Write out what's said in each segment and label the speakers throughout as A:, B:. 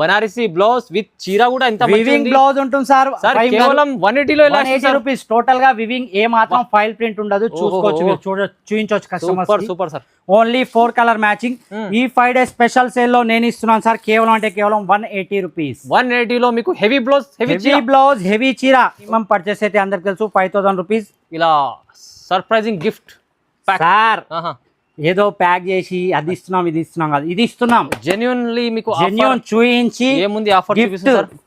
A: Banarasi blouse with చీర కూడా ఎంత
B: వివింగ్ బ్లౌజ్ ఉంటుంది సార్.
A: కేవలం 180 లో
B: 180 రూపీస్ టోటల్ గా వివింగ్ ఏ మాత్రం ఫైల్ ప్రింట్ ఉండదు. చూసుకోవచ్చు, మీరు చూపించవచ్చు customers.
A: Super sir.
B: Only 4 colour matching. ఈ 5 డేస్ స్పెషల్ సేల్ లో నేను ఇస్తున్నాను సార్ కేవలం అంటే కేవలం 180 రూపీస్.
A: 180 లో మీకు హెవీ బ్లౌజ్,
B: హెవీ చీర. మినిమం పర్చేస్ అయితే అందరికి తెలుసు 5000 రూపీస్.
A: ఇలా సర్ప్రైజింగ్ గిఫ్ట్
B: సార్, ఏదో ప్యాక్ చేసి అది ఇస్తున్నాం ఇది ఇస్తున్నాం కాదు, ఇది ఇస్తున్నాం
A: జెన్యూన్లీ మీకు
B: చూయించి
A: ఏముంది ఆఫర్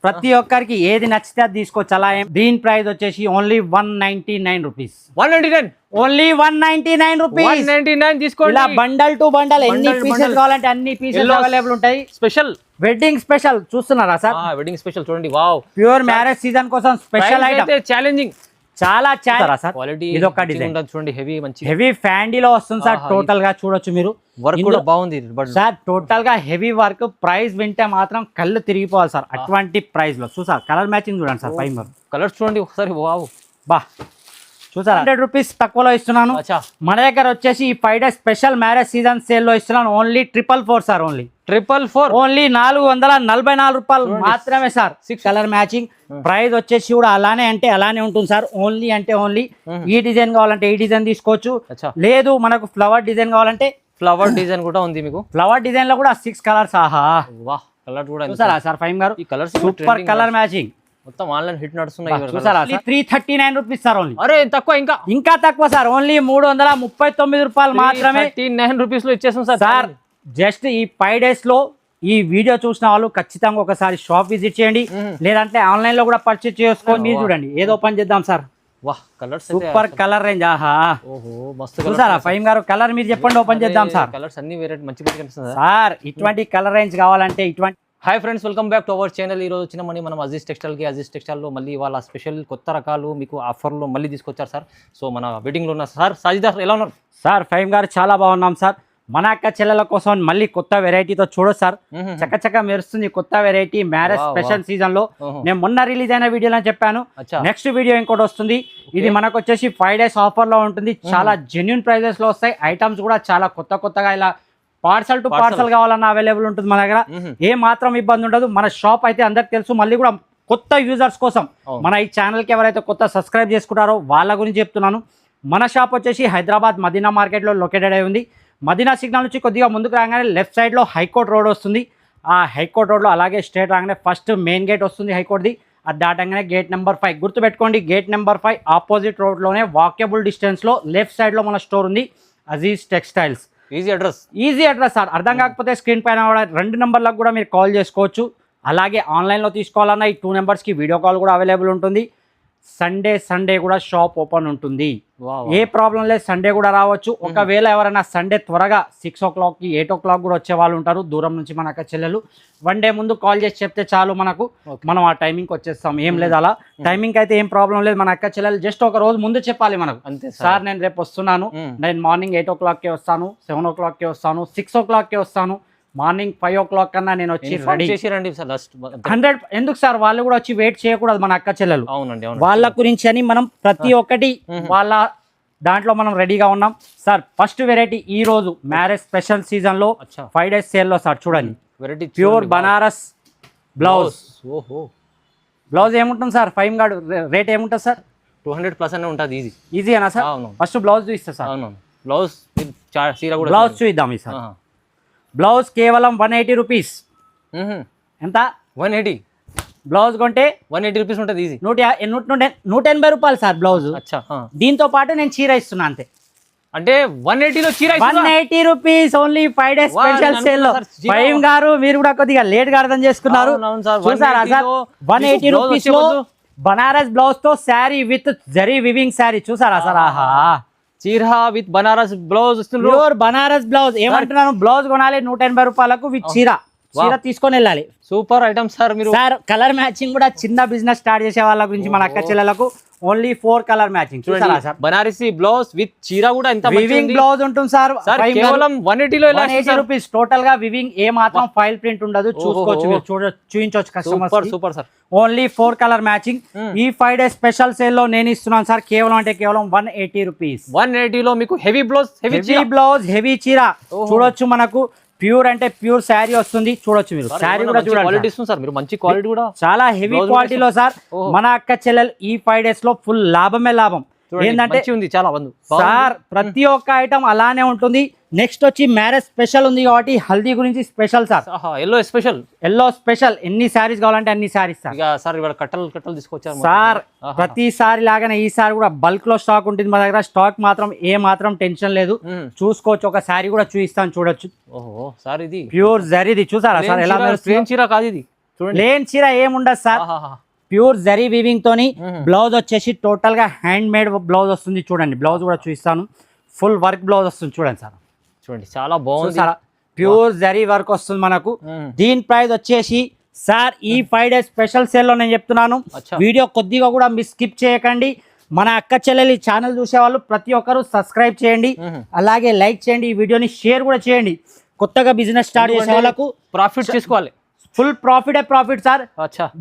B: ప్రతి ఒక్కరికి ఏది నచ్చితే అది తీసుకోవచ్చు. అలా దీని ప్రైస్ వచ్చేసి ఓన్లీ 199 రూపీస్.
A: 199
B: only 199 rupees.
A: 199 తీసుకోండి.
B: ఇలా బండల్ టు బండల్ ఎన్ని పీసెస్ కావాలంటే అన్ని పీసెస్ అవైలబుల్ ఉంటాయి.
A: స్పెషల్
B: వెడ్డింగ్ స్పెషల్ చూస్తున్నారా సార్?
A: వెడ్డింగ్ స్పెషల్ చూడండి. వావ్,
B: ప్యూర్ మ్యారేజ్ సీజన్ కోసం స్పెషల్ ఐటమ్.
A: ఛాలెంజింగ్
B: చాలా సార్.
A: క్వాలిటీ
B: ఇది ఒక డిజైన్
A: చూడండి.
B: హెవీ ఫ్యాండీలో వస్తుంది సార్. టోటల్ గా చూడొచ్చు మీరు.
A: వర్క్ కూడా బాగుంది
B: సార్. టోటల్ గా హెవీ వర్క్. ప్రైస్ వింటే మాత్రం కళ్ళు తిరిగిపోవాలి సార్ అటువంటి ప్రైస్ లో. చూసారు కలర్ మ్యాచింగ్ చూడండి సార్. 5
A: కలర్స్ చూడండి ఒకసారి. వావ్,
B: బా చూసారా. 100 రూపీస్ తక్కువలో ఇస్తున్నాను. మన దగ్గర వచ్చేసి ఈ 5 days special marriage season sale లో ఇస్తున్నాను. Only 444 sir. ఓన్లీ
A: 444.
B: ఓన్లీ 444 రూపాయలు మాత్రమే సార్. 6 colour matching. ప్రైస్ వచ్చేసి కూడా అలానే అంటే అలానే ఉంటుంది సార్. ఓన్లీ అంటే ఓన్లీ ఈ డిజైన్ కావాలంటే ఈ డిజైన్ తీసుకోవచ్చు. లేదు మనకు ఫ్లవర్ డిజైన్ కావాలంటే
A: ఫ్లవర్ డిజైన్ కూడా ఉంది మీకు.
B: ఫ్లవర్ డిజైన్ లో కూడా 6 కలర్స్. ఆహా,
A: వాహ్, కలర్ కూడా
B: చూసారా సార్? 5 గారు,
A: ఈ కలర్స్
B: సూపర్ కలర్ మ్యాచింగ్.
A: మొత్తం ఆన్లైన్ హిట్ నడుస్తున్నాయి.
B: చూసారా? 339 రూపీస్ సార్. ఓన్లీ.
A: అరే తక్కువ, ఇంకా
B: తక్కువ సార్. ఓన్లీ 339 రూపాయలు మాత్రమే.
A: 39 రూపీస్ లో ఇచ్చేసాం
B: సార్. జస్ట్ ఈ 5 డేస్ లో ఈ వీడియో చూసిన వాళ్ళు ఖచ్చితంగా ఒకసారి షాప్ విజిట్ చేయండి, లేదంటే ఆన్లైన్ లో కూడా పర్చేస్ చేసుకోండి. మీరు చూడండి, ఏదో ఓపెన్ చేద్దాం సార్.
A: వాహ్, కలర్స్
B: సూపర్ కలర్ రేంజ్. ఆహా,
A: ఓహో మస్తు.
B: చూసారా? 5 గారు కలర్ మీరు చెప్పండి, ఓపెన్ చేద్దాం సార్.
A: కలర్స్ అన్ని వెరైటీ మంచి కనిపిస్తుంది
B: సార్. ఇటువంటి కలర్ రేంజ్ కావాలంటే ఇటువంటి.
A: Hi friends, welcome back to our channel. ఈ రోజు వచ్చినామని మనం అజీజ్ టెక్స్టైల్కి. అజీజ్ టెక్స్టైల్లో మళ్ళీ వాళ్ళ స్పెషల్ కొత్త రకాలు మీకు ఆఫర్లో మళ్ళీ తీసుకొచ్చారు సార్. సో మన వెడ్డింగ్లో ఉన్న సార్ సాజిదార్ ఎలా ఉన్నారు
B: సార్? 5 గారు చాలా బాగున్నాం సార్. మన అక్క చెల్లెల కోసం మళ్ళీ కొత్త వెరైటీతో చూడొచ్చు సార్. చక్కచక్క మెరుస్తుంది కొత్త వెరైటీ మ్యారేజ్ స్పెషల్ సీజన్ లో. నేను మొన్న రిలీజ్ అయిన వీడియోలో చెప్పాను, నెక్స్ట్ వీడియో ఇంకోటి వస్తుంది. ఇది మనకు వచ్చేసి 5 డేస్ ఆఫర్ లో ఉంటుంది. చాలా జెన్యూన్ ప్రైజెస్ లో వస్తాయి. ఐటమ్స్ కూడా చాలా కొత్తగా ఇలా పార్సల్ టు పార్సల్ కావాలన్నా అవైలబుల్ ఉంటుంది మన దగ్గర. ఏ మాత్రం ఇబ్బంది ఉండదు. మన షాప్ అయితే అందరికి తెలుసు. మళ్ళీ కూడా కొత్త యూజర్స్ కోసం మన ఈ ఛానల్ కి ఎవరైతే కొత్త సబ్స్క్రైబ్ చేసుకుంటారో వాళ్ళ గురించి చెప్తున్నాను. మన షాప్ వచ్చేసి హైదరాబాద్ మదీనా మార్కెట్ లో లొకేటెడ్ అయి ఉంది. మదీనా సిగ్నల్ నుంచి కొద్దిగా ముందుకు రాగానే లెఫ్ట్ సైడ్ లో హైకోర్ట్ రోడ్ వస్తుంది. ఆ హైకోర్ట్ రోడ్ లో అలాగే స్ట్రేట్ రాగానే ఫస్ట్ మెయిన్ గేట్ వస్తుంది హైకోర్టుది. అది దాటంగానే గేట్ నెంబర్ 5 గుర్తుపెట్టుకోండి. గేట్ నెంబర్ 5 ఆపోజిట్ రోడ్ లోనే వాకబుల్ డిస్టెన్స్ లో లెఫ్ట్ సైడ్ లో మన స్టోర్ ఉంది, Aziz textiles. Easy address sir. అర్థం కాకపోతే స్క్రీన్ పైన 2 నెంబర్లకు కూడా మీరు కాల్ చేసుకోవచ్చు. అలాగే ఆన్లైన్లో తీసుకోవాలన్నా ఈ 2 నెంబర్స్కి వీడియో కాల్ కూడా అవైలబుల్ ఉంటుంది. సండే కూడా షాప్ ఓపెన్ ఉంటుంది. ఏ ప్రాబ్లం లేదు, సండే కూడా రావచ్చు. ఒకవేళ ఎవరైనా సండే త్వరగా 6 o'clockకి 8 o'clock కూడా వచ్చే వాళ్ళు ఉంటారు దూరం నుంచి. మన అక్క చెల్లెలు 1 day ముందు కాల్ చేసి చెప్తే చాలు, మనం ఆ టైమింగ్కి వచ్చేస్తాం. ఏం లేదు, అలా టైమింగ్ అయితే ఏం ప్రాబ్లం లేదు. మన అక్క చెల్లెలు జస్ట్ ఒక రోజు ముందు చెప్పాలి మనకు. అంతే సార్, నేను రేపు వస్తున్నాను, నేను మార్నింగ్ 8 o'clockకే వస్తాను, 7 o'clockకే వస్తాను, 6 o'clockకే వస్తాను, మార్నింగ్ 5 o'clock కన్నా నేను వచ్చి రెడీ చేసిరండి. 100 ఎందుకు సార్? వాళ్ళు కూడా వచ్చి వెయిట్ చేయకూడదు మన అక్క చెల్లెలు. వాళ్ళ గురించి అని మనం ప్రతి ఒక్కటి వాళ్ళ దాంట్లో మనం రెడీగా ఉన్నాం సార్. ఫస్ట్ వెరైటీ ఈ రోజు మ్యారేజ్ స్పెషల్ సీజన్ లో 5 days సేల్ లో సార్. చూడండి, ప్యూర్ బనారస్ బ్లౌజ్. బ్లౌజ్ ఏముంటుంది సార్? 5 గాడు రేట్ ఏముంటుంది సార్?
A: 200+ అనే ఉంటుంది.
B: ఈజీ అనా సార్? ఫస్ట్ బ్లౌజ్ చూపిస్తా సార్. బ్లౌజ్ చూద్దాం ఈ సార్. బ్లౌజ్ కేవలం 180 రూపీస్. ఎంత? 180. బ్లౌజ్ కొంటే 180 రూపీస్ ఉంటుంది. 180 రూపాయలు సార్ బ్లౌజ్. దీంతో పాటు నేను చీర ఇస్తున్నా అంతే.
A: అంటే 180 లో చీర
B: 180 rupees only 5 days special sale లో. 5 గారు మీరు కూడా కొద్దిగా లేట్ గా అర్థం చేసుకున్నారు. చూసారా సార్? 180 రూపీస్ లో బనారస్ బ్లౌజ్ తో శారీ విత్ జరీ వివింగ్ శారీ. చూసారా సార్? ఆహా,
A: చీర with Banaras blouse.
B: Pure Banaras blouse. ఏమంటున్నాను? బ్లౌజ్ కొనాలి 180 రూపాయలకు విత్ చీర తీసుకొని వెళ్ళాలి.
A: Super item sir. మీరు
B: సార్ కలర్ మ్యాచింగ్ కూడా చిన్న బిజినెస్ స్టార్ట్ చేసే వాళ్ళ గురించి మన అక్క చెల్లెలకు ఓన్లీ 4 కలర్ మ్యాచింగ్. చూసారా సార్?
A: బనారసి బ్లౌజ్ విత్ చీర కూడా ఎంత
B: వివింగ్ బ్లౌజ్ ఉంటుంది సార్.
A: కేవలం 180 లో
B: 180 రూపీస్ టోటల్ గా వివింగ్. ఏ మాత్రం ఫైల్ ప్రింట్ ఉండదు. చూసుకోవచ్చు, మీరు చూపించవచ్చు customers.
A: Super sir.
B: Only 4 colour matching. ఈ 5 డేస్ స్పెషల్ సేల్ లో నేను ఇస్తున్నాను సార్ కేవలం అంటే కేవలం 180 రూపీస్.
A: 180 లో మీకు హెవీ బ్లౌజ్,
B: హెవీ చీర చూడొచ్చు. మనకు ప్యూర్ అంటే ప్యూర్ శారీ వస్తుంది, చూడొచ్చు మీరు. శారీ కూడా చూడండి,
A: క్వాలిటీ ఇస్తుంది సార్ మీరు, మంచి క్వాలిటీ కూడా,
B: చాలా హెవీ క్వాలిటీలో సార్. మన అక్క చెల్లెలు ఈ 5 days లో ఫుల్ లాభమే లాభం. ఏంటంటే
A: చాలా
B: సార్ ప్రతి ఒక్క ఐటమ్ అలానే ఉంటుంది. నెక్స్ట్ వచ్చి మ్యారేజ్ స్పెషల్ ఉంది కాబట్టి హల్దీ గురించి స్పెషల్ సార్. ఎల్లో స్పెషల్ ఎన్ని శారీస్ కావాలంటే అన్ని శారీస్
A: సార్. కట్టలు తీసుకొచ్చారు
B: సార్. ప్రతిసారి లాగానే ఈసారి కూడా బల్క్ లో స్టాక్ ఉంటుంది మా దగ్గర. స్టాక్ మాత్రం ఏ మాత్రం టెన్షన్ లేదు, చూసుకోవచ్చు. ఒక శారీ కూడా చూపిస్తాను, చూడొచ్చు.
A: ఓహో సార్, ఇది
B: ప్యూర్ జరీది చూసారా సార్ ఎలా?
A: ప్లేన్ చీర కాదు ఇది,
B: ప్లేన్ చీర ఏముండదు సార్. ప్యూర్ జరీ వీవింగ్ తోని బ్లౌజ్ వచ్చేసి టోటల్ గా హ్యాండ్ మేడ్ బ్లౌజ్ వస్తుంది. చూడండి బ్లౌజ్ కూడా చూపిస్తాను, ఫుల్ వర్క్ బ్లౌజ్ వస్తుంది. చూడండి సార్,
A: చూడండి చాలా బాగుంది
B: సార్. ప్యూర్ జరీ వర్క్ వస్తుంది మనకు. దీని ప్రైస్ వచ్చేసి సార్ ఈ 5 days స్పెషల్ సేల్ లో నేను చెప్తున్నాను. వీడియో కొద్దిగా కూడా మిస్ స్కిప్ చేయకండి. మన అక్క చెల్లెలి ఛానల్ చూసే వాళ్ళు ప్రతి ఒక్కరు సబ్స్క్రైబ్ చేయండి, అలాగే లైక్ చేయండి, ఈ వీడియోని షేర్ కూడా చేయండి. కొత్తగా బిజినెస్ స్టార్ట్ చేసే వాళ్ళకు
A: ప్రాఫిట్ చేసుకోవాలి,
B: ఫుల్ ప్రాఫిట్ సార్.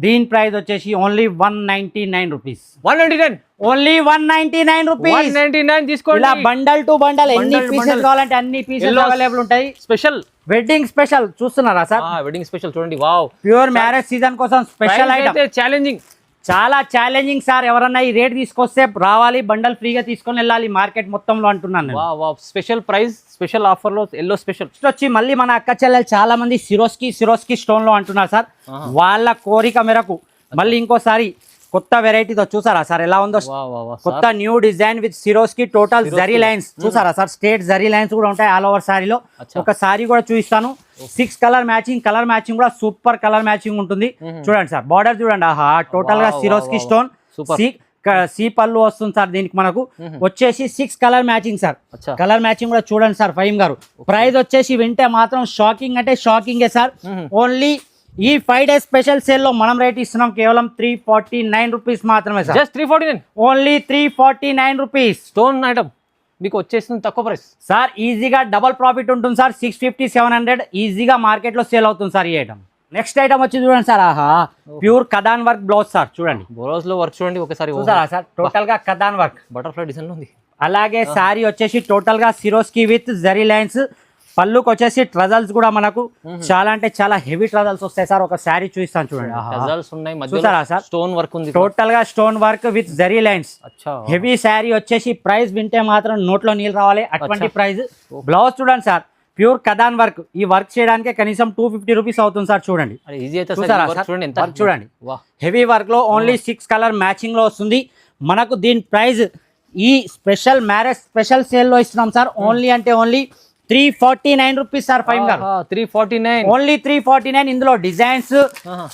B: దీని ప్రైస్ వచ్చేసి ఓన్లీ 199 రూపీస్.
A: 199
B: only 199 rupees.
A: 199 తీసుకోండి.
B: ఇలా బండల్ టు బండల్ ఎన్ని పీసెస్ కావాలంటే అన్ని పీసెస్ అవైలబుల్ ఉంటాయి.
A: స్పెషల్
B: వెడ్డింగ్ స్పెషల్ చూస్తున్నారా సార్?
A: వెడ్డింగ్ స్పెషల్ చూడండి. వావ్,
B: ప్యూర్ మ్యారేజ్ సీజన్ కోసం స్పెషల్ ఐటమ్.
A: ఛాలెంజింగ్,
B: చాలా ఛాలెంజింగ్ సార్. ఎవరన్నా ఈ రేట్ తీసుకొస్తే రావాలి, బండల్ ఫ్రీగా తీసుకొని వెళ్ళాలి మార్కెట్ మొత్తంలో అంటున్నాను.
A: స్పెషల్ ప్రైస్, స్పెషల్ ఆఫర్ లో ఎల్లో స్పెషల్
B: వచ్చి మళ్ళీ మన అక్క చెల్లెలు చాలా మంది సిరోస్కి స్టోన్ లో అంటున్నారు సార్. వాళ్ళ కోరిక మేరకు మళ్ళీ ఇంకోసారి కొత్త వెరైటీతో చూసారా సార్ ఎలా ఉందో? కొత్త new design with Swarovski total zari lines చూసారా సార్? స్ట్రేట్ జరీ లైన్స్ కూడా ఉంటాయి ఆల్ ఓవర్ సారీలో. ఒక సారీ కూడా చూపిస్తాను. 6 కలర్ మ్యాచింగ్ కూడా సూపర్ కలర్ మ్యాచింగ్ ఉంటుంది. చూడండి సార్, బార్డర్ చూడండి. ఆహా, టోటల్ గా సిరోస్కి స్టోన్ సి పళ్ళు వస్తుంది సార్. దీనికి మనకు వచ్చేసి 6 colour matching sir. Colour matching కూడా చూడండి సార్. ఫైమ్ గారు ప్రైస్ వచ్చేసి వింటే మాత్రం షాకింగ్ అంటే షాకింగే సార్. ఓన్లీ ఈ 5 days స్పెషల్ సేల్ లో మనం రేట్ ఇస్తున్నాం కేవలం 349 రూపీస్ మాత్రమే sir.
A: Just 349,
B: only 349 rupees.
A: Stone item మీకు వచ్చేసింది తక్కువ ప్రైస్
B: సార్. ఈజీగా డబల్ ప్రాఫిట్ ఉంటుంది సార్. 650 700 ఈజీగా మార్కెట్ లో సేల్ అవుతుంది సార్ ఈ ఐటమ్. నెక్స్ట్ ఐటమ్ వచ్చి చూడండి సార్. ఆహా, ప్యూర్ కదాన్ వర్క్ బ్లౌజ్ సార్. చూడండి
A: బ్లౌజ్ లో వర్క్ చూడండి ఒకసారి
B: చూసారా సార్? టోటల్ గా కదాన్ వర్క్
A: బటర్ఫ్లై డిజైన్ ఉంది.
B: అలాగే శారీ వచ్చేసి టోటల్ గా సిరోస్కి విత్ జరీ లైన్స్. పళ్ళుకి వచ్చేసి ట్రజల్స్ కూడా మనకు చాలా అంటే చాలా హెవీ ట్రజల్స్ వస్తాయి సార్. ఒక శారీ చూపిస్తాను చూడండి. చూసారా సార్?
A: స్టోన్ వర్క్ ఉంది,
B: టోటల్ గా stone work with zari lines. Heavy sari వచ్చేసి ప్రైస్ వింటే మాత్రం నోట్లో నీళ్ళు రావాలి అటువంటి ప్రైస్. బ్లౌజ్ చూడండి సార్, ప్యూర్ కదాన్ వర్క్. ఈ వర్క్ చేయడానికి కనీసం 250 రూపీస్ అవుతుంది సార్. చూడండి చూడండి, హెవీ వర్క్ లో ఓన్లీ 6 కలర్ మ్యాచింగ్ లో వస్తుంది మనకు. దీని ప్రైస్ ఈ స్పెషల్ మ్యారేజ్ స్పెషల్ సేల్ లో ఇస్తున్నాం సార్. ఓన్లీ అంటే ఓన్లీ 349 రూపీస్ సార్.
A: 349
B: ఓన్లీ 349. ఇందులో డిజైన్స్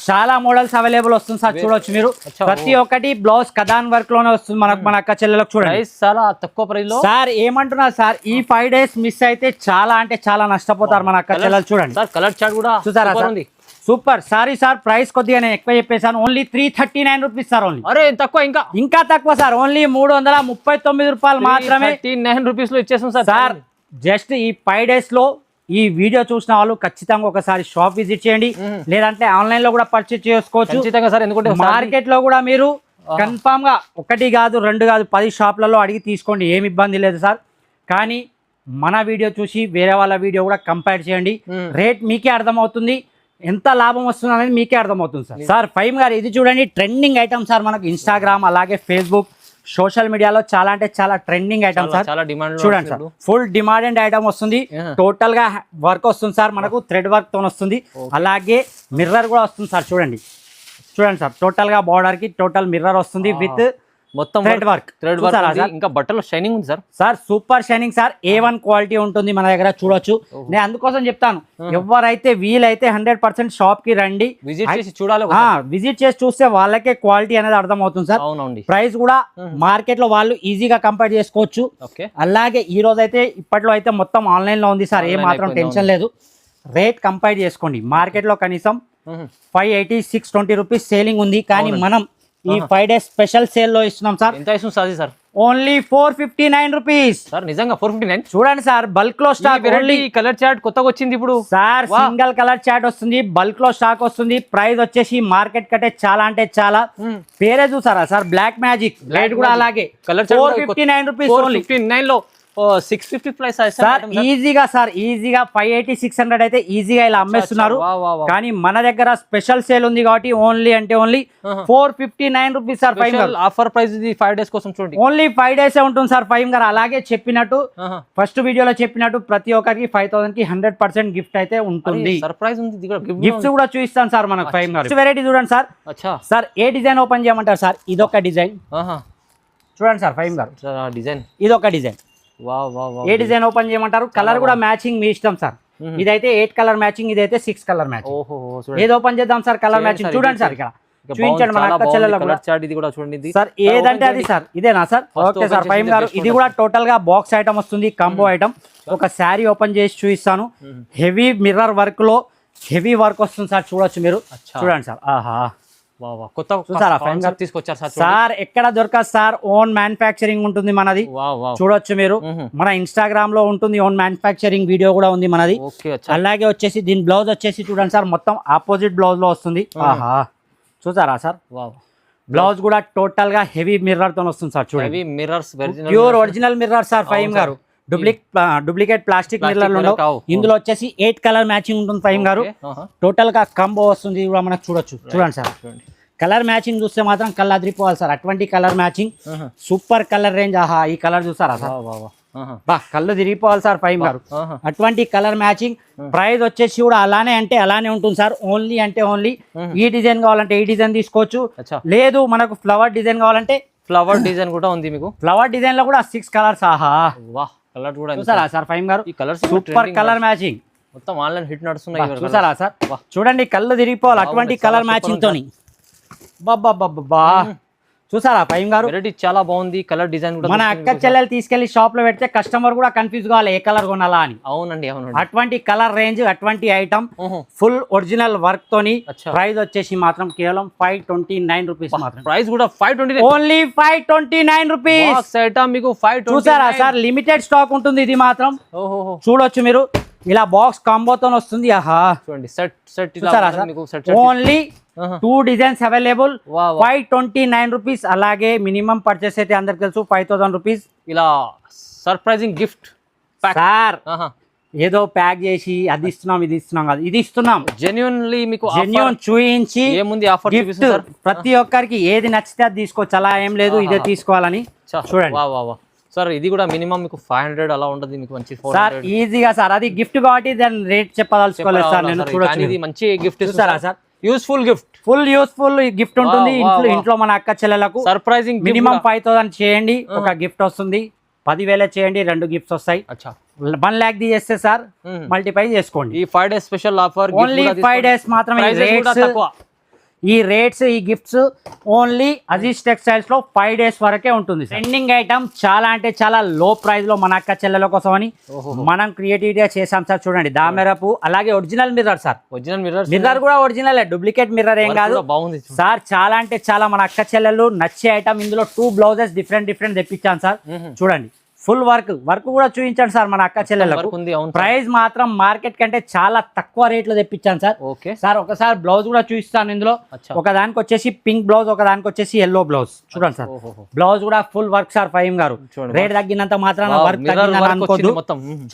B: చాలా మోడల్స్ అవైలబుల్ వస్తుంది సార్. చూడొచ్చు మీరు. ప్రతి ఒక్కటి బ్లౌజ్ కదాన్ వర్క్ లోనే వస్తుంది మనకు. మన అక్క చెల్లెలకు చూడండి
A: చాలా తక్కువ ప్రైస్ లో
B: సార్. ఏమంటున్నారు సార్, ఈ 5 days మిస్ అయితే చాలా అంటే చాలా నష్టపోతారు మన అక్క చెల్లెలు. చూడండి
A: సార్, కలర్ చార్ట్ కూడా
B: చూసారా sir? Super. Sorry sir, price కొద్దిగా నేను ఎక్కువ చెప్పేసాను. Only 339 rupees sir. ఓన్లీ
A: అరే తక్కువ, ఇంకా
B: తక్కువ సార్. ఓన్లీ 339 రూపాయలు మాత్రమే.
A: 39 రూపీస్ లో ఇచ్చేసాం
B: సార్. జస్ట్ ఈ 5 days లో ఈ వీడియో చూసిన వాళ్ళు ఖచ్చితంగా ఒకసారి షాప్ విజిట్ చేయండి, లేదంటే ఆన్లైన్ లో కూడా పర్చేజ్ చేసుకోవచ్చు.
A: ఎందుకంటే
B: మార్కెట్ లో కూడా మీరు కన్ఫామ్ గా 1 కాదు 2 కాదు 10 షాప్లలో అడిగి తీసుకోండి, ఏమి ఇబ్బంది లేదు సార్. కానీ మన వీడియో చూసి వేరే వాళ్ళ వీడియో కూడా కంపేర్ చేయండి. రేట్ మీకే అర్థమవుతుంది, ఎంత లాభం వస్తుంది అనేది మీకే అర్థమవుతుంది సార్. సార్ ఫైమ్ గారు ఇది చూడండి, ట్రెండింగ్ ఐటమ్ సార్ మనకు. ఇన్స్టాగ్రామ్ అలాగే ఫేస్బుక్ సోషల్ మీడియాలో చాలా అంటే చాలా ట్రెండింగ్ ఐటమ్ సార్. చూడండి సార్, ఫుల్ డిమాండెడ్ ఐటమ్ వస్తుంది. టోటల్ గా వర్క్ వస్తుంది సార్ మనకు, థ్రెడ్ వర్క్ తో వస్తుంది. అలాగే మిర్రర్ కూడా వస్తుంది సార్. చూడండి సార్, టోటల్ గా బార్డర్ కి టోటల్ మిర్రర్ వస్తుంది విత్
A: మొత్తం థ్రెడ్ వర్క్. ఇంకా బట్టలు షైనింగ్ ఉంది sir.
B: Super shining sir. A1 quality ఉంటుంది మన దగ్గర. చూడొచ్చు. నేను అందుకోసం చెప్తాను, ఎవరైతే వీలైతే 100% షాప్ కి రండి, విజిట్ చేసి చూస్తే వాళ్ళకే క్వాలిటీ అనేది అర్థం అవుతుంది సార్. ప్రైస్ కూడా మార్కెట్ లో వాళ్ళు ఈజీగా కంపేర్ చేసుకోవచ్చు. అలాగే ఈ రోజు అయితే ఇప్పట్లో అయితే మొత్తం ఆన్లైన్ లో ఉంది సార్. ఏ మాత్రం టెన్షన్ లేదు. రేట్ కంపేర్ చేసుకోండి. మార్కెట్ లో కనీసం 580 620 రూపీస్ సేలింగ్ ఉంది. కానీ మనం ఈ 5 days స్పెషల్ సేల్ లో ఇస్తున్నాం సార్.
A: ఎంత ఇస్తుంది సార్?
B: Only 459 rupees
A: sir. నిజంగా 459.
B: చూడండి సార్, బల్క్ లో స్టాక్.
A: కలర్ చార్ట్ కొత్తగా వచ్చింది ఇప్పుడు
B: సార్. సింగల్ కలర్ చార్ట్ వస్తుంది, బల్క్ లో స్టాక్ వస్తుంది. ప్రైస్ వచ్చేసి మార్కెట్ కంటే చాలా అంటే చాలా. పేరే చూసారా సార్, బ్లాక్ మ్యాజిక్. రేట్ కూడా అలాగే 459 రూపీస్. 459
A: లో 650 ప్రైస్
B: సార్ ఈజీగా సార్ ఈజీగా 580 600 అయితే ఈజీగా ఇలా అమ్మేస్తున్నారు. కానీ మన దగ్గర స్పెషల్ సేల్ ఉంది కాబట్టి ఓన్లీ అంటే only 459 rupees sir. Five
A: offer price ఇది 5 డేస్ కోసం చూడండి.
B: ఓన్లీ 5 డేస్ ఉంటుంది సార్. ఫైవ్ గారు అలాగే చెప్పినట్టు ఫస్ట్ వీడియోలో చెప్పినట్టు ప్రతి ఒక్కరికి 5000 కి 100% గిఫ్ట్ అయితే ఉంటుంది.
A: సర్ప్రైజ్ ఉంది,
B: గిఫ్ట్స్ కూడా చూపిస్తాను సార్ మనకు. ఫైవ్ గారు వెరైటీ చూడండి సార్. సార్ ఏ డిజైన్ ఓపెన్ చేయమంటారు సార్? ఇదొక డిజైన్ చూడండి సార్. ఫైవ్ గారు
A: డిజైన్
B: ఇదొక డిజైన్. ఏ డిజైన్ ఓపెన్ చేయమంటారు? కలర్ కూడా మ్యాచింగ్ మీ ఇష్టం సార్. ఇదైతే 8 కలర్ మ్యాచింగ్, ఇదైతే 6 కలర్ మ్యాచింగ్. ఏది ఓపెన్ చేద్దాం సార్? కలర్ మ్యాచింగ్ చూడండి సార్. ఇక్కడ చూపించండి మన అక్క చెల్లెలకు సార్. ఏదంటే అది సార్. ఇదేనా సార్? Okay sir. ఫైవ్ గారు ఇది కూడా టోటల్ గా బాక్స్ ఐటమ్ వస్తుంది, కంబో ఐటమ్. ఒక శారీ ఓపెన్ చేసి చూపిస్తాను. హెవీ మిర్రర్ వర్క్ లో హెవీ వర్క్ వస్తుంది సార్. చూడొచ్చు మీరు, చూడండి సార్. ఆహా
A: తీసుకొచ్చారు
B: సార్. ఎక్కడ దొరకదు సార్. ఓన్ మ్యానుఫ్యాక్చరింగ్ ఉంటుంది మనది. చూడొచ్చు మీరు. మన ఇన్స్టాగ్రామ్ లో ఉంటుంది ఓన్ మ్యానుఫ్యాక్చరింగ్ వీడియో కూడా ఉంది మనది. అలాగే వచ్చేసి దీని బ్లౌజ్ వచ్చేసి చూడండి సార్, మొత్తం ఆపోజిట్ బ్లౌజ్ లో వస్తుంది. ఆహా చూసారా సార్? బ్లౌజ్ కూడా టోటల్ గా హెవీ మిర్రర్ తో వస్తుంది సార్. చూడండి pure original mirror sir. Five గారు డూప్లికేట్ ప్లాస్టిక్ మిర్రర్లు ఉండవు. ఇందులో వచ్చేసి 8 కలర్ మ్యాచింగ్ ఉంటుంది. ఫైవ్ గారు టోటల్ గా కంబో వస్తుంది కూడా మనకు. చూడొచ్చు, చూడండి సార్. కలర్ మ్యాచింగ్ చూస్తే మాత్రం కళ్ళు అదిరిపోవాలి సార్. అటువంటి colour matching, super colour range. ఆహా ఈ కలర్ చూసారా సార్? బా కళ్ళు తిరిగిపోవాలి సార్. ఫైవ్ గారు అటువంటి కలర్ మ్యాచింగ్. ప్రైస్ వచ్చేసి కూడా అలానే అంటే అలానే ఉంటుంది సార్. ఓన్లీ అంటే ఓన్లీ ఈ డిజైన్ కావాలంటే ఈ డిజైన్ తీసుకోవచ్చు. లేదు మనకు ఫ్లవర్ డిజైన్ కావాలంటే
A: ఫ్లవర్ డిజైన్ కూడా ఉంది మీకు.
B: ఫ్లవర్ డిజైన్ లో కూడా 6 కలర్స్. ఆహా
A: కలర్ కూడా
B: చూసారా సార్? ఫైవ్ గారు ఈ కలర్ సూపర్ కలర్ మ్యాచింగ్.
A: మొత్తం ఆన్లైన్ హిట్ నడుస్తున్నాయి.
B: చూసారా సార్? చూడండి కళ్ళు తిరిగిపోవాలి అటువంటి కలర్ మ్యాచింగ్ తోని. బాబా చూసారా? ఫైవ్ గారు
A: వెరైటీ చాలా బాగుంది. కలర్ డిజైన్ కూడా
B: మన అక్క చెల్లెలు తీసుకెళ్లి షాప్ లో పెడితే కస్టమర్ కూడా కన్ఫ్యూజ్ కావాలి ఏ కలర్ కొనాలా అని.
A: అవునండి అవునండి.
B: అటువంటి కలర్ రేంజ్, అటువంటి ఐటమ్ ఫుల్ ఒరిజినల్ వర్క్ తోని. ప్రైస్ వచ్చేసి మాత్రం కేవలం 529 రూపీస్ మాత్రం.
A: ప్రైస్ కూడా 529,
B: ఓన్లీ 529 రూపీస్.
A: మీకు 529
B: చూసారా సార్? లిమిటెడ్ స్టాక్ ఉంటుంది ఇది మాత్రం. చూడొచ్చు మీరు. ఇలా బాక్స్ కాంబోతో వస్తుంది. ఆహా
A: చూడండి set set
B: only 2 designs available. 529 rupees. అలాగే మినిమం పర్చేస్ అయితే అందరికి తెలుసు 5000 రూపీస్.
A: ఇలా సర్ప్రైజింగ్ గిఫ్ట్
B: సార్. ఏదో ప్యాక్ చేసి అది ఇస్తున్నాం ఇది ఇస్తున్నాం కాదు, ఇది ఇస్తున్నాం
A: జెన్యూన్లీ మీకు.
B: జెన్యూన్ చూయించి
A: ఏముంది ఆఫర్
B: ప్రతి ఒక్కరికి ఏది నచ్చితే అది తీసుకోవచ్చు. అలా ఏం లేదు ఇదే తీసుకోవాలని. చూడండి
A: సార్. ఇది కూడా మినిమం మీకు 500 అలా ఉంటుంది మీకు. మంచి
B: సార్ ఈజీగా సార్. అది గిఫ్ట్ కాబట్టి దాని రేట్ చెప్పదలుచుకోలేదు సార్ నేను. చూడొచ్చు
A: ఇది మంచి గిఫ్ట్
B: ఇస్తారా sir?
A: Useful gift,
B: full useful gift ఉంటుంది. ఇంట్లో మన అక్క చెల్లెలకు
A: సర్ప్రైజింగ్
B: మినిమం 5000 చేయండి, ఒక గిఫ్ట్ వస్తుంది. 10,000 చేయండి, 2 గిఫ్ట్స్ వస్తాయి. 1 lakh చేస్తే సార్ మల్టిప్లై చేసుకోండి.
A: ఈ 5 days special offer
B: only 5 days మాత్రమే. ఈ రేట్స్ ఈ గిఫ్ట్స్ ఓన్లీ అజీజ్ టెక్స్టైల్స్ లో 5 డేస్ వరకే ఉంటుంది. ట్రెండింగ్ ఐటమ్ చాలా అంటే చాలా లో ప్రైస్ లో మన అక్క చెల్లెల కోసం అని మనం క్రియేటివిటీగా చేసాం సార్. చూడండి దామెరపు. అలాగే ఒరిజినల్ మిర్రర్ సార్. మిర్రర్ కూడా ఒరిజినల్, డూప్లికేట్ మిర్రర్ ఏం కాదు సార్. చాలా అంటే చాలా మన అక్క చెల్లెలు నచ్చే ఐటమ్. ఇందులో 2 బ్లౌజెస్ డిఫరెంట్ తెప్పించాను సార్. చూడండి ఫుల్ వర్క్ కూడా చూపించండి సార్ మన అక్క చెల్లెలకు. ప్రైస్ మాత్రం మార్కెట్ కంటే చాలా తక్కువ రేట్లో తెప్పించాను సార్. Okay sir. ఒకసారి బ్లౌజ్ కూడా చూపిస్తాను. ఇందులో ఒక దానికి వచ్చేసి పింక్ బ్లౌజ్, ఒక దానికి వచ్చేసి ఎల్లో బ్లౌజ్. చూడండి సార్ బ్లౌజ్ కూడా ఫుల్ వర్క్ సార్. ఫైవ్ గారు రేట్ తగ్గినంత మాత్రాన వర్క్ తగ్గిందని అనుకోవద్దు.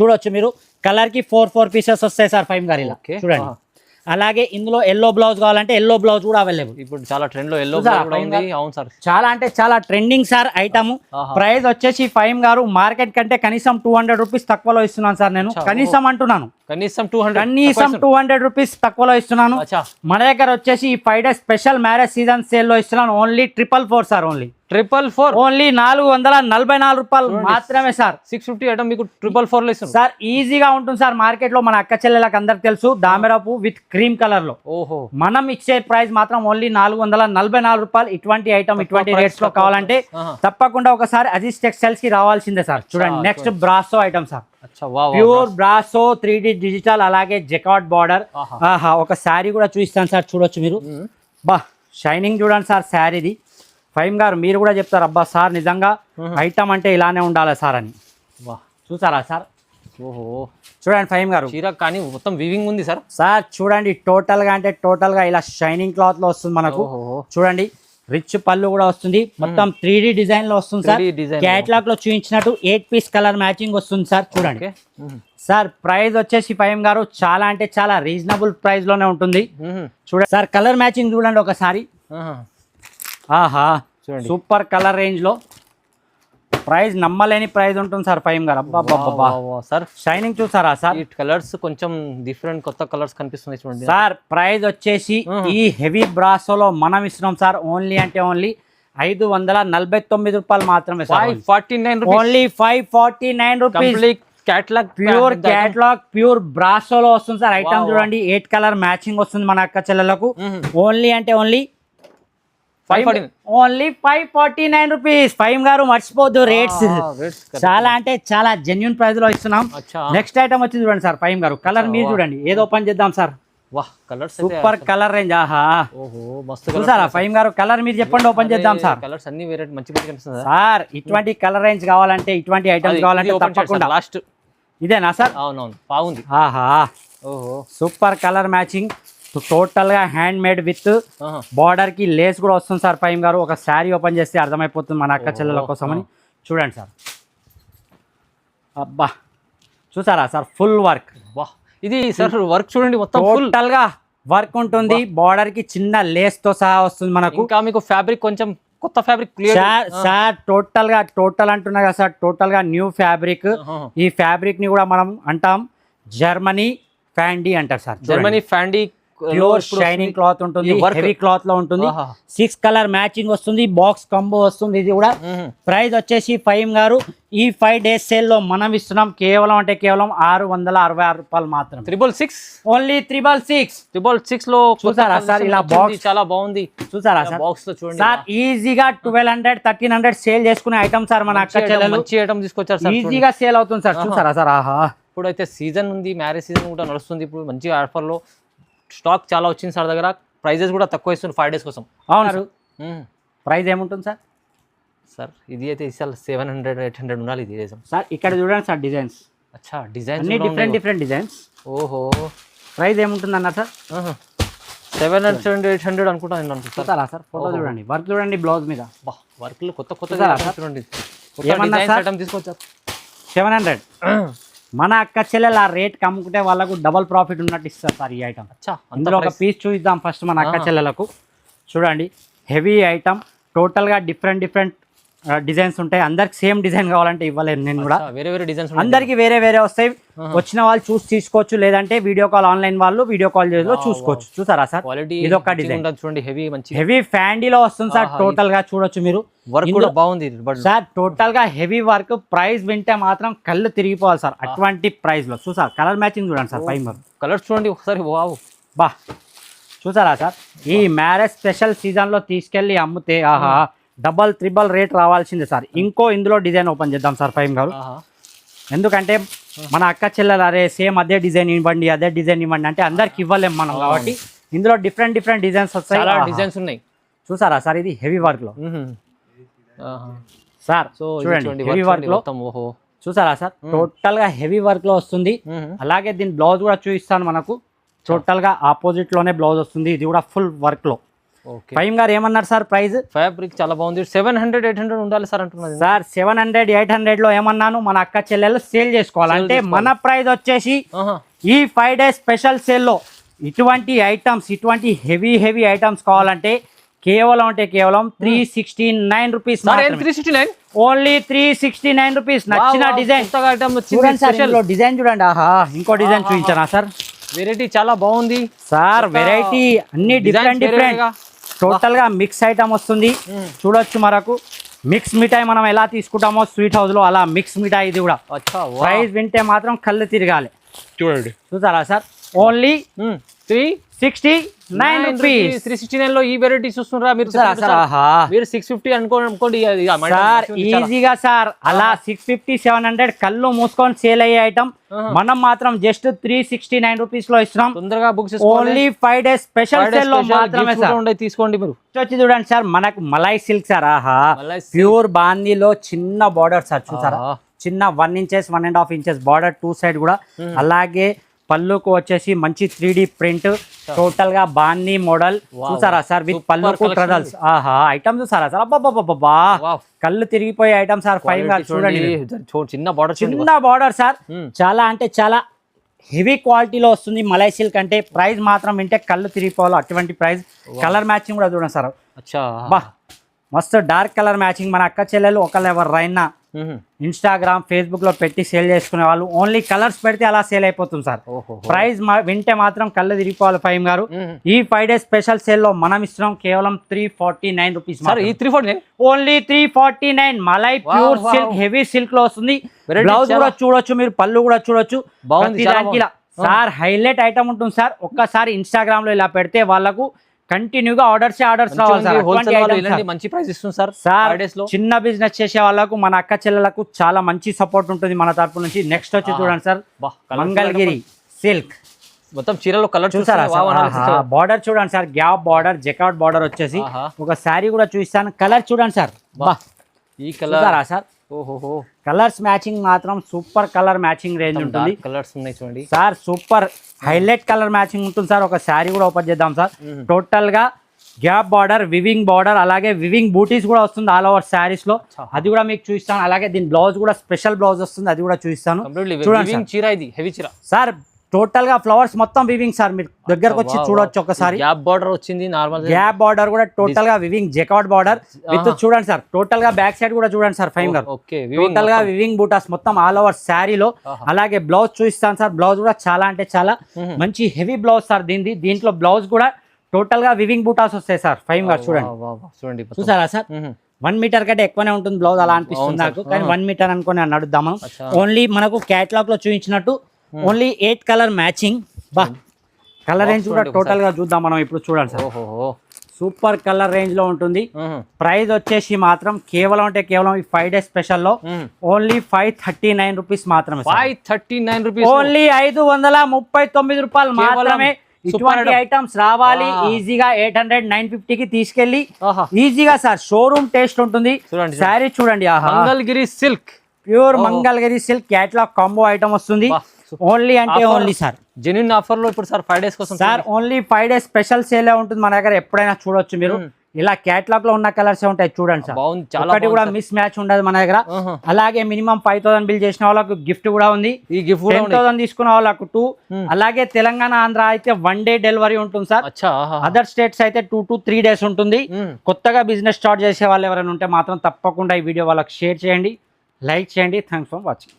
B: చూడొచ్చు మీరు. కలర్ కి 4 పీసెస్ వస్తాయి సార్. ఫైవ్ గారు ఇలా చూడండి. అలాగే ఇందులో ఎల్లో బ్లౌజ్ కావాలంటే ఎల్లో బ్లౌజ్ కూడా అవైలబుల్.
A: ఇప్పుడు చాలా ట్రెండ్ లో ఎల్లో ఉంది. అవును సార్.
B: చాలా అంటే చాలా ట్రెండింగ్ సార్ ఐటమ్. ప్రైస్ వచ్చేసి ఫైవ్ గారు మార్కెట్ కంటే కనీసం 200 రూపీస్ తక్కువలో ఇస్తున్నాను సార్ నేను. కనీసం అంటున్నాను.
A: కనీసం
B: 200 రూపీస్ తక్కువలో ఇస్తున్నాను. మన దగ్గర వచ్చేసి ఈ 5 days special marriage season sale లో ఇస్తున్నాను. Only 444 sir. ఓన్లీ
A: 444.
B: ఓన్లీ 444 రూపాయలు మాత్రమే సార్.
A: 650 ఐటమ్ మీకు 444 లో ఇస్తున్నాను
B: సార్. ఈజీగా ఉంటుంది సార్. మార్కెట్ లో మన అక్క చెల్లెలకు అందరికి తెలుసు దామెరపు విత్ క్రీమ్ కలర్ లో. మనం ఇచ్చే ప్రైస్ మాత్రం ఓన్లీ 444 రూపాయలు. ఇటువంటి ఐటమ్ ఇటువంటి రేట్స్ లో కావాలంటే తప్పకుండా ఒకసారి అజీజ్ టెక్స్టైల్స్ కి రావాల్సిందే సార్. చూడండి next brasso item sir. Pure brasso 3D digital, అలాగే జకాట్ బార్డర్. ఒక శారీ కూడా చూపిస్తాను సార్. చూడొచ్చు మీరు. బా షైనింగ్ చూడండి సార్ శారీది. ఫైమ్ గారు మీరు కూడా చెప్తారు అబ్బా సార్ నిజంగా ఐటమ్ అంటే ఇలానే ఉండాలి సార్ అని. చూసారా సార్?
A: ఓహో
B: చూడండి ఫైమ్ గారు
A: చీర కానీ మొత్తం వీవింగ్ ఉంది సార్.
B: సార్ చూడండి టోటల్ గా అంటే టోటల్ గా ఇలా షైనింగ్ క్లాత్ లో వస్తుంది మనకు. చూడండి రిచ్ పళ్ళు కూడా వస్తుంది మొత్తం 3D డిజైన్ లో వస్తుంది సార్
A: 3D design.
B: క్యాట్లాగ్ లో చూపించినట్టు 8 పీస్ కలర్ మ్యాచింగ్ వస్తుంది సార్ చూడండి సార్ ప్రైస్ వచ్చేసి ఫహీం గారు చాలా అంటే చాలా రీజనబుల్ ప్రైస్ లోనే ఉంటుంది చూడండి సార్ కలర్ మ్యాచింగ్ చూడండి ఒకసారి ఆహా
A: చూడండి
B: సూపర్ కలర్ రేంజ్ లో ప్రైస్ నమ్మలేని ప్రైస్ ఉంటుంది సార్ ఫహీం గారు అబ్బా
A: సార్
B: షైనింగ్ చూసారా సార్
A: ఈ కలర్స్ కొంచెం డిఫరెంట్ కొత్త కలర్స్ కనిపిస్తున్నాయి చూడండి
B: సార్ ప్రైస్ వచ్చేసి ఈ హెవీ బ్రాసోలో మనం ఇస్తున్నాం సార్ ఓన్లీ అంటే ఓన్లీ 549 రూపాయలు మాత్రమే sir
A: 549
B: only 549 rupees
A: complete catalogue
B: pure catalogue pure బ్రాసోలో వస్తుంది సార్ ఐటమ్ చూడండి 8 కలర్ మ్యాచింగ్ వస్తుంది మన అక్క చెల్లెలకు ఓన్లీ అంటే ఓన్లీ 549 రూపీస్ ఫహీం గారు మర్చిపోద్దు రేట్స్ చాలా అంటే చాలా జెన్యున్ ప్రైస్ లో ఇస్తున్నాం నెక్స్ట్ ఐటమ్ వచ్చి చూడండి సార్ ఫహీం గారు కలర్ మీరు చూడండి ఏదో ఓపెన్ చేద్దాం సార్ సూపర్ కలర్ రేంజ్ ఆహా చూసారా ఫహీం గారు కలర్ మీరు చెప్పండి ఓపెన్ చేద్దాం సార్
A: కలర్స్ అన్ని వెరైటీ మంచి
B: సార్ ఇటువంటి కలర్ రేంజ్ కావాలంటే ఇటువంటి ఐటమ్స్ కావాలంటే తప్పకుండా
A: లాస్ట్
B: ఇదేనా సార్
A: అవునవును బాగుంది
B: ఆహా సూపర్ కలర్ మ్యాచింగ్ టోటల్ గా హ్యాండ్ మేడ్ విత్ బార్డర్ కి లేస్ కూడా వస్తుంది సార్ ఫహీం గారు ఒక శారీ ఓపెన్ చేస్తే అర్థమైపోతుంది మన అక్క చెల్లెల కోసమని చూడండి సార్ అబ్బా చూసారా సార్ ఫుల్ వర్క్
A: ఇది సార్ వర్క్ చూడండి మొత్తం
B: టోటల్ గా వర్క్ ఉంటుంది బార్డర్ కి చిన్న లేస్ తో సహా వస్తుంది మనకు
A: ఇంకా మీకు ఫ్యాబ్రిక్ కొంచెం కొత్త ఫ్యాబ్రిక్
B: సార్ టోటల్ అంటున్నా కదా సార్ టోటల్ గా న్యూ ఫ్యాబ్రిక్ ఈ ఫ్యాబ్రిక్ ని కూడా మనం అంటాం జర్మనీ ఫ్యాండీ అంటారు సార్
A: జర్మనీ ఫ్యాండీ
B: ప్యూర్ షైనింగ్ క్లాత్ ఉంటుంది హెవీ క్లాత్ లో ఉంటుంది 6 కలర్ మ్యాచింగ్ వస్తుంది బాక్స్ కంబో వస్తుంది ఇది కూడా ప్రైస్ వచ్చేసి ఫహీం గారు ఈ 5 days సేల్ లో మనం ఇస్తున్నాం కేవలం అంటే కేవలం 666 రూపాయలు మాత్రం
A: 666
B: ఓన్లీ 666
A: లో
B: చూసారా సార్ ఇలా బాక్స్
A: చాలా బాగుంది
B: చూసారా సార్
A: బాక్స్ లో చూడండి
B: సార్ ఈజీగా 1200 1300 సేల్ చేసుకునే ఐటమ్ సార్ మన అక్క చెల్లెలు
A: మంచి ఐటమ్ తీసుకొచ్చారు సార్
B: ఈజీగా సేల్ అవుతుంది సార్ చూసారా సార్ ఆహా
A: ఇప్పుడైతే సీజన్ ఉంది మ్యారేజ్ సీజన్ కూడా నడుస్తుంది ఇప్పుడు మంచి ఆఫర్ లో స్టాక్ చాలా వచ్చింది సార్ దగ్గర ప్రైజెస్ కూడా తక్కువ ఇస్తుంది 5 days కోసం
B: అవును ప్రైస్ ఏముంటుంది సార్
A: సార్ ఇది అయితే ఇసాల్ 700 800 ఉండాలి ఇది
B: సార్ ఇక్కడ చూడండి సార్ డిజైన్స్
A: అచ్చా డిజైన్స్
B: అన్ని డిఫరెంట్ డిజైన్స్
A: ఓహో
B: ప్రైస్ ఏముంటుంది అన్నారు సార్
A: 700 800 అనుకుంటాను
B: చూస్తారా సార్ ఫోటో చూడండి వర్క్ చూడండి బ్లౌజ్ మీద
A: వర్క్ లో కొత్త చూడండి
B: ఏమన్నా సార్
A: ఐటమ్ తీసుకొచ్చారు
B: 700 మన అక్క చెల్లెలు ఆ రేట్ అమ్ముకుంటే వాళ్ళకు డబల్ ప్రాఫిట్ ఉన్నట్టు ఇస్తారు సార్ ఈ ఐటమ్ అందులో ఒక పీస్ చూద్దాం ఫస్ట్ మన అక్క చెల్లెలకు చూడండి హెవీ ఐటమ్ టోటల్గా డిఫరెంట్ డిజైన్స్ ఉంటాయి అందరికి సేమ్ డిజైన్ కావాలంటే ఇవ్వలేను నేను కూడా
A: వేరే డిజైన్స్
B: అందరికి వేరే వస్తాయి వచ్చిన వాళ్ళు చూసి తీసుకోవచ్చు లేదంటే వీడియో కాల్ ఆన్లైన్ వాళ్ళు వీడియో కాల్ చేసి చూసుకోవచ్చు చూసారా సార్ ఇది ఒక డిజైన్
A: చూడండి
B: హెవీ ఫ్యాండీలో వస్తుంది సార్ టోటల్ గా చూడొచ్చు మీరు
A: వర్క్ కూడా బాగుంది
B: సార్ టోటల్ గా హెవీ వర్క్ ప్రైస్ వింటే మాత్రం కళ్ళు తిరిగిపోవాలి సార్ అటువంటి ప్రైస్ లో చూసారు కలర్ మ్యాచింగ్ చూడండి సార్ ఫైవ్
A: కలర్స్ చూడండి ఒకసారి
B: బా చూసారా సార్ ఈ మ్యారేజ్ స్పెషల్ సీజన్ లో తీసుకెళ్లి అమ్మితే ఆహా డబల్ ట్రిబల్ రేట్ రావాల్సిందే సార్ ఇంకో ఇందులో డిజైన్ ఓపెన్ చేద్దాం సార్ ఫహీం గారు ఎందుకంటే మన అక్క చెల్లెలు అరే సేమ్ అదే డిజైన్ ఇవ్వండి అంటే అందరికి ఇవ్వలేం మనం కాబట్టి ఇందులో డిఫరెంట్ డిజైన్స్ వస్తాయి
A: డిజైన్స్ ఉన్నాయి
B: చూసారా సార్ ఇది హెవీ వర్క్ లో సార్ చూడండి హెవీ వర్క్ లో చూసారా సార్ టోటల్ గా హెవీ వర్క్ లో వస్తుంది అలాగే దీని బ్లౌజ్ కూడా చూపిస్తాను మనకు టోటల్ గా ఆపోజిట్ లోనే బ్లౌజ్ వస్తుంది ఇది కూడా ఫుల్ వర్క్ లో ఫహీం గారు ఏమన్నారు సార్ ప్రైస్
A: ఫ్యాబ్రిక్ చాలా బాగుంది 700 800 ఉండాలి సార్ అంటున్నది
B: సార్ 700 800 లో ఏమన్నాను మన అక్క చెల్లెలు సేల్ చేసుకోవాలంటే మన ప్రైస్ వచ్చేసి ఈ 5 days స్పెషల్ సేల్ లో ఇటువంటి ఐటమ్స్ ఇటువంటి హెవీ ఐటమ్స్ కావాలంటే కేవలం అంటే కేవలం 369 రూపీస్ ఓన్లీ 369 రూపీస్ నచ్చిన డిజైన్ డిజైన్ చూడండి ఆహా ఇంకో డిజైన్ చూపించానా సార్
A: వెరైటీ చాలా బాగుంది
B: సార్ వెరైటీ అన్ని డిఫరెంట్ టోటల్ గా మిక్స్ ఐటమ్ వస్తుంది చూడొచ్చు మనకు మిక్స్ మిఠాయి మనం ఎలా తీసుకుంటామో స్వీట్ హౌస్ లో అలా మిక్స్ మిఠాయి ఇది కూడా ప్రైస్ వింటే మాత్రం కళ్ళు తిరగాలి
A: చూడండి
B: చూసారా సార్ ఓన్లీ 369 రూపీస్
A: 369 లో ఈ వెరైటీ చూస్తున్నారా మీరు మీరు 650 అనుకోండి
B: సార్ ఈజీగా సార్ అలా 650 700 కళ్ళు మూసుకొని సేల్ అయ్యే ఐటమ్ మనం మాత్రం జస్ట్ 369 రూపీస్ లో ఇస్తున్నాం
A: తొందరగా book
B: only 5 days special sale లో మాత్రమే సార్
A: తీసుకోండి మీరు
B: వచ్చి చూడండి సార్ మనకు మలై సిల్క్ సార్ ఆహా ప్యూర్ బాందీలో చిన్న బార్డర్ సార్ చూసారా చిన్న 1 inches 1.5 inches బార్డర్ 2 సైడ్ కూడా అలాగే పళ్ళుకు వచ్చేసి మంచి 3D ప్రింట్, టోటల్ గా బాన్ని మోడల్ చూసారా సార్, విత్ పళ్ళుకు ట్రజల్స్. ఆహా ఐటమ్ చూసారా సార్, అబ్బా కళ్ళు తిరిగిపోయే ఐటమ్ సార్. ఫైవ్ గా చూడండి, చిన్న బార్డర్ సార్, చాలా అంటే చాలా హెవీ క్వాలిటీలో వస్తుంది మలై సిల్క్ అంటే. ప్రైస్ మాత్రం వింటే కళ్ళు తిరిగిపోవాలి అటువంటి ప్రైస్. కలర్ మ్యాచింగ్ కూడా చూడండి సార్, బా మస్తు డార్క్ కలర్ మ్యాచింగ్. మన అక్క చెల్లెలు ఒకళ్ళు ఎవరైనా ఇన్స్టాగ్రామ్ ఫేస్బుక్ లో పెట్టి సేల్ చేసుకునే వాళ్ళు ఓన్లీ కలర్స్ పెడితే అలా సేల్ అయిపోతుంది సార్. ప్రైస్ వింటే మాత్రం కళ్ళు తిరిగిపోవాలి ఫైమ్ గారు. ఈ 5 days స్పెషల్ సేల్ లో మనం ఇస్తున్నాం కేవలం 349 rupees. Only 349 malai pure silk heavy silk లో వస్తుంది. బ్లౌజ్ కూడా చూడొచ్చు మీరు, పళ్ళు కూడా చూడొచ్చు. సార్ హైలైట్ ఐటమ్ ఉంటుంది సార్. ఒక్కసారి ఇన్స్టాగ్రామ్ లో ఇలా పెడితే వాళ్ళకు కంటిన్యూగా ఆర్డర్స్ రావాలి సార్.
A: మంచి ప్రైస్ ఇస్తుంది సార్.
B: చిన్న బిజినెస్ చేసే వాళ్ళకు మన అక్క చెల్లెలకు చాలా మంచి సపోర్ట్ ఉంటుంది మన తరపు నుంచి. నెక్స్ట్ వచ్చి చూడండి సార్, మంగళగిరి సిల్క్
A: మొత్తం చీరలో కలర్ చూసారా,
B: బార్డర్ చూడండి sir, gap border, jacquard border వచ్చేసి. ఒక శారీ కూడా చూపిస్తాను, కలర్ చూడండి సార్,
A: ఈ కలర్
B: సార్. ఓహో కలర్స్ మ్యాచింగ్ మాత్రం సూపర్ కలర్ మ్యాచింగ్ రేంజ్ ఉంటుంది.
A: కలర్స్ ఉన్నాయి చూడండి
B: sir, super highlight colour matching ఉంటుంది సార్. ఒక శారీ కూడా ఓపెన్ చేద్దాం సార్. టోటల్ గా గ్యాప్ బార్డర్, వివింగ్ బార్డర్, అలాగే వివింగ్ బూటీస్ కూడా వస్తుంది ఆల్ ఓవర్ శారీస్ లో. అది కూడా మీకు చూపిస్తాను. అలాగే దీని బ్లౌజ్ కూడా స్పెషల్ బ్లౌజ్ వస్తుంది, అది కూడా చూపిస్తాను.
A: చూడండి
B: సార్, టోటల్ గా ఫ్లవర్స్ మొత్తం వివింగ్ సార్. మీరు దగ్గరకు వచ్చి చూడొచ్చు ఒకసారి.
A: గ్యాప్ బార్డర్ వచ్చింది, నార్మల్
B: గ్యాప్ బార్డర్ కూడా టోటల్ గా వివింగ్ జెకాట్ బార్డర్ విత్ చూడండి సార్. టోటల్ గా బ్యాక్ సైడ్ కూడా చూడండి సార్ ఫైమ్ గారు. టోటల్ గా వివింగ్ బూటాస్ మొత్తం ఆల్ ఓవర్ శారీలో. అలాగే బ్లౌజ్ చూపిస్తాను సార్. బ్లౌజ్ కూడా చాలా అంటే చాలా మంచి హెవీ బ్లౌజ్ సార్ దీనిది. దీంట్లో బ్లౌజ్ కూడా టోటల్ గా వివింగ్ బూటాస్ వస్తాయి సార్. ఫైమ్ గారు చూడండి, చూసారా సార్. 1 మీటర్ కంటే ఎక్కువనే ఉంటుంది బ్లౌజ్, అలా అనిపిస్తుంది నాకు. కానీ 1 మీటర్ అనుకుని నడుద్దాము. ఓన్లీ మనకు క్యాటలాగ్ లో చూపించినట్టు ఓన్లీ 8 కలర్ మ్యాచింగ్. బా కలర్ రేంజ్ కూడా టోటల్ గా చూద్దాం మనం ఇప్పుడు. చూడండి సార్, సూపర్ కలర్ రేంజ్ లో ఉంటుంది. ప్రైస్ వచ్చేసి మాత్రం కేవలం అంటే కేవలం ఈ 5 days స్పెషల్ లో ఓన్లీ 539 రూపీస్ మాత్రమే.
A: 539 రూపీస్,
B: ఓన్లీ 539 రూపాయలు మాత్రమే. ఇటువంటి ఐటమ్స్ రావాలి ఈజీగా 800 950 కి తీసుకెళ్లి ఈజీగా సార్. షోరూమ్ టేస్ట్ ఉంటుంది. శారీ చూడండి,
A: Mangalagiri silk,
B: pure Mangalagiri silk catalogue combo item వస్తుంది. ఓన్లీ అంటే ఓన్లీ సార్
A: జెన్యూన్ ఆఫర్ లో ఇప్పుడు సార్ 5 days కోసం
B: sir only 5 days special sale ఉంటుంది మన దగ్గర. ఎప్పుడైనా చూడొచ్చు మీరు. ఇలా క్యాటలాగ్ లో ఉన్న కలర్స్ ఉంటాయి చూడండి సార్. ఒకటి కూడా మిస్ మ్యాచ్ ఉండదు మన దగ్గర. అలాగే మినిమం 5000 బిల్ చేసిన వాళ్ళకు గిఫ్ట్ కూడా ఉంది.
A: ఈ గిఫ్ట్
B: 10,000 తీసుకున్న వాళ్ళకు 2. అలాగే తెలంగాణ ఆంధ్ర అయితే 1 day డెలివరీ ఉంటుంది సార్. అదర్ స్టేట్స్ అయితే 2 to 3 days ఉంటుంది. కొత్తగా బిజినెస్ స్టార్ట్ చేసే వాళ్ళు ఎవరైనా ఉంటే మాత్రం తప్పకుండా ఈ వీడియో వాళ్ళకి షేర్ చేయండి, లైక్ చేయండి. Thanks for watching.